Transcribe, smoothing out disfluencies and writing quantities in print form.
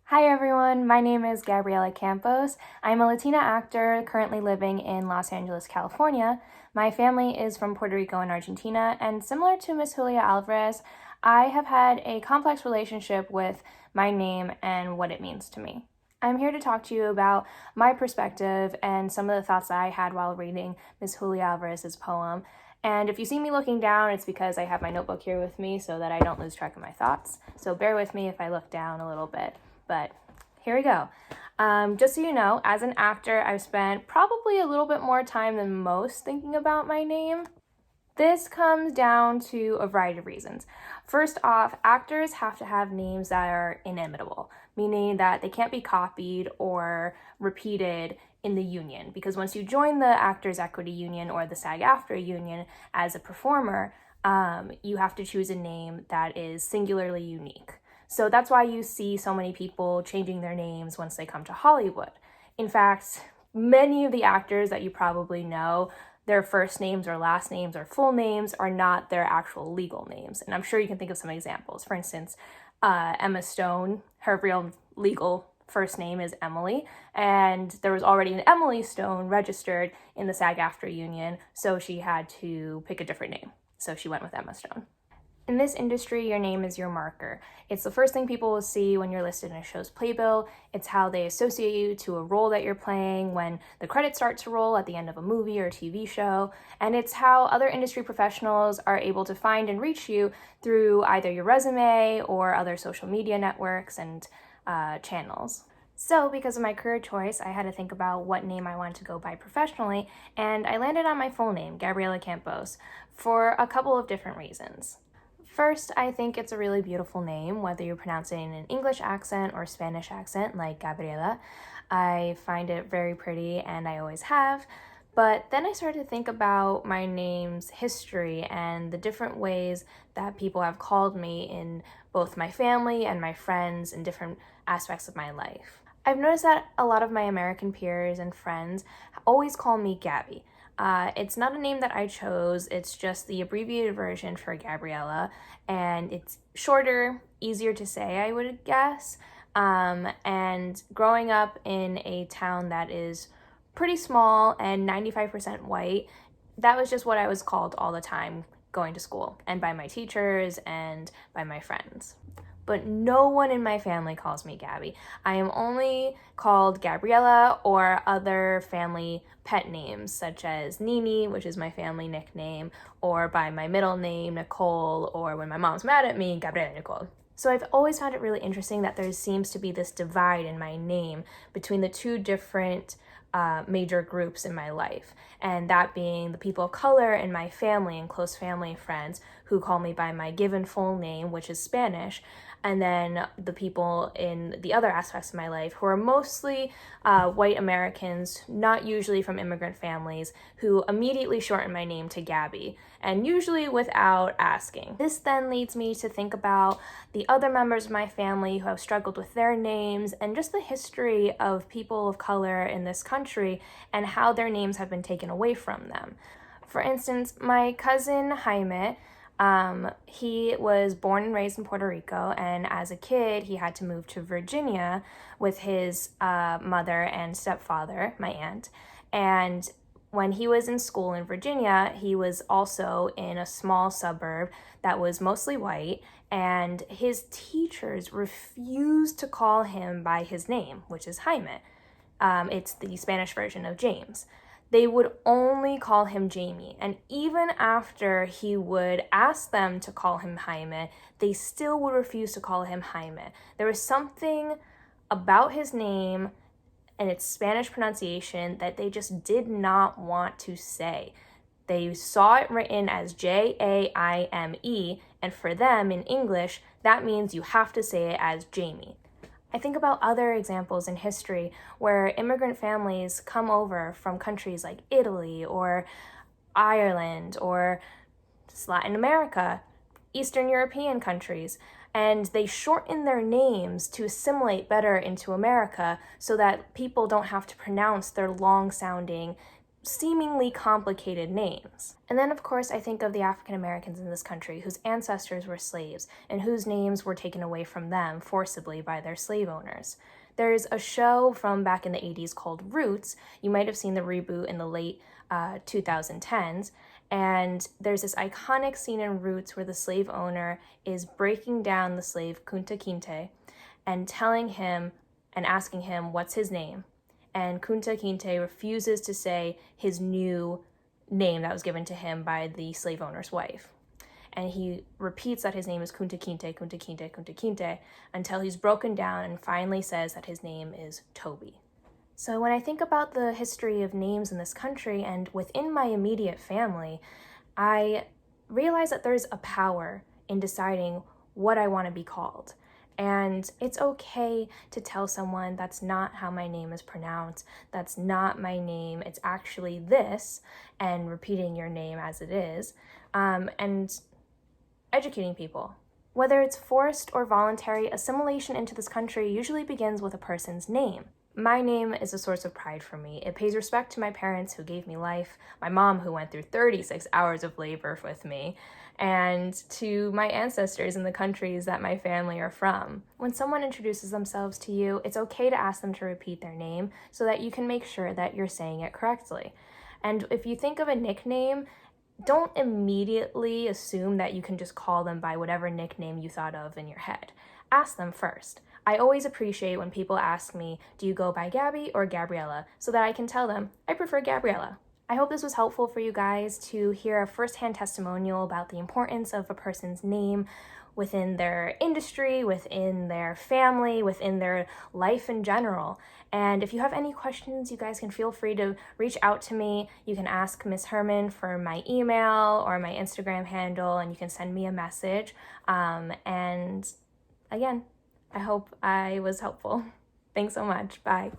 Hi everyone, my name is Gabriela Campos. I'm a Latina actor currently living in Los Angeles, California. My family is from Puerto Rico and Argentina, and similar to Miss Julia Alvarez, I have had a complex relationship with my name and what it means to me. I'm here to talk to you about my perspective and some of the thoughts that I had while reading Miss Julia Alvarez's poem. And if you see me looking down, it's because I have my notebook here with me so that I don't lose track of my thoughts. So bear with me if I look down a little bit. But here we go. Just so you know, as an actor, I've spent probably a little bit more time than most thinking about my name. This comes down to a variety of reasons. First off, actors have to have names that are inimitable, meaning that they can't be copied or repeated in the union, because once you join the Actors Equity Union or the SAG-AFTRA union as a performer, you have to choose a name that is singularly unique. So that's why you see so many people changing their names once they come to Hollywood. In fact, many of the actors that you probably know, their first names or last names or full names are not their actual legal names. And I'm sure you can think of some examples. For instance, Emma Stone, her real legal first name is Emily, and there was already an Emily Stone registered in the SAG-AFTRA union, so she had to pick a different name. So she went with Emma Stone. In this industry, your name is your marker. It's the first thing people will see when you're listed in a show's playbill. It's how they associate you to a role that you're playing when the credits start to roll at the end of a movie or TV show. And it's how other industry professionals are able to find and reach you through either your resume or other social media networks and channels. So because of my career choice, I had to think about what name I wanted to go by professionally, and I landed on my full name, Gabriela Campos, for a couple of different reasons. First, I think it's a really beautiful name, whether you pronounce it in an English accent or Spanish accent like Gabriela. I find it very pretty and I always have. But then I started to think about my name's history and the different ways that people have called me in both my family and my friends in different aspects of my life. I've noticed that a lot of my American peers and friends always call me Gabby. It's not a name that I chose, it's just the abbreviated version for Gabriela, and it's shorter, easier to say, I would guess. And growing up in a town that is pretty small and 95% white, that was just what I was called all the time going to school, and by my teachers and by my friends. But no one in my family calls me Gabby. I am only called Gabriela or other family pet names, such as Nini, which is my family nickname, or by my middle name, Nicole, or when my mom's mad at me, Gabriela Nicole. So I've always found it really interesting that there seems to be this divide in my name between the two different major groups in my life, and that being the people of color in my family and close family and friends who call me by my given full name, which is Spanish, and then the people in the other aspects of my life who are mostly white Americans, not usually from immigrant families, who immediately shorten my name to Gabby, and usually without asking. This then leads me to think about the other members of my family who have struggled with their names and just the history of people of color in this country and how their names have been taken away from them. For instance, my cousin Jaime, he was born and raised in Puerto Rico, and as a kid, he had to move to Virginia with his mother and stepfather, my aunt. And when he was in school in Virginia, he was also in a small suburb that was mostly white, and his teachers refused to call him by his name, which is Jaime. It's the Spanish version of James. They would only call him Jamie, and even after he would ask them to call him Jaime, they still would refuse to call him Jaime. There was something about his name and its Spanish pronunciation that they just did not want to say. They saw it written as Jaime, and for them in English, that means you have to say it as Jamie. I think about other examples in history where immigrant families come over from countries like Italy or Ireland or Latin America, Eastern European countries, and they shorten their names to assimilate better into America so that people don't have to pronounce their long-sounding seemingly complicated names. And then, of course, I think of the African Americans in this country whose ancestors were slaves and whose names were taken away from them forcibly by their slave owners. There's a show from back in the 80s called Roots. You might have seen the reboot in the late 2010s. And there's this iconic scene in Roots where the slave owner is breaking down the slave Kunta Kinte and telling him and asking him what's his name. And Kunta Kinte refuses to say his new name that was given to him by the slave owner's wife. And he repeats that his name is Kunta Kinte, Kunta Kinte, Kunta Kinte, until he's broken down and finally says that his name is Toby. So when I think about the history of names in this country and within my immediate family, I realize that there's a power in deciding what I want to be called. And it's okay to tell someone that's not how my name is pronounced, that's not my name, it's actually this, and repeating your name as it is, and educating people. Whether it's forced or voluntary, assimilation into this country usually begins with a person's name. My name is a source of pride for me. It pays respect to my parents who gave me life, my mom who went through 36 hours of labor with me, and to my ancestors in the countries that my family are from. When someone introduces themselves to you, it's okay to ask them to repeat their name so that you can make sure that you're saying it correctly. And if you think of a nickname, don't immediately assume that you can just call them by whatever nickname you thought of in your head. Ask them first. I always appreciate when people ask me, do you go by Gabby or Gabriela? So that I can tell them, I prefer Gabriela. I hope this was helpful for you guys to hear a firsthand testimonial about the importance of a person's name within their industry, within their family, within their life in general. And if you have any questions, you guys can feel free to reach out to me. You can ask Miss Herman for my email or my Instagram handle, and you can send me a message. And again, I hope I was helpful. Thanks so much. Bye.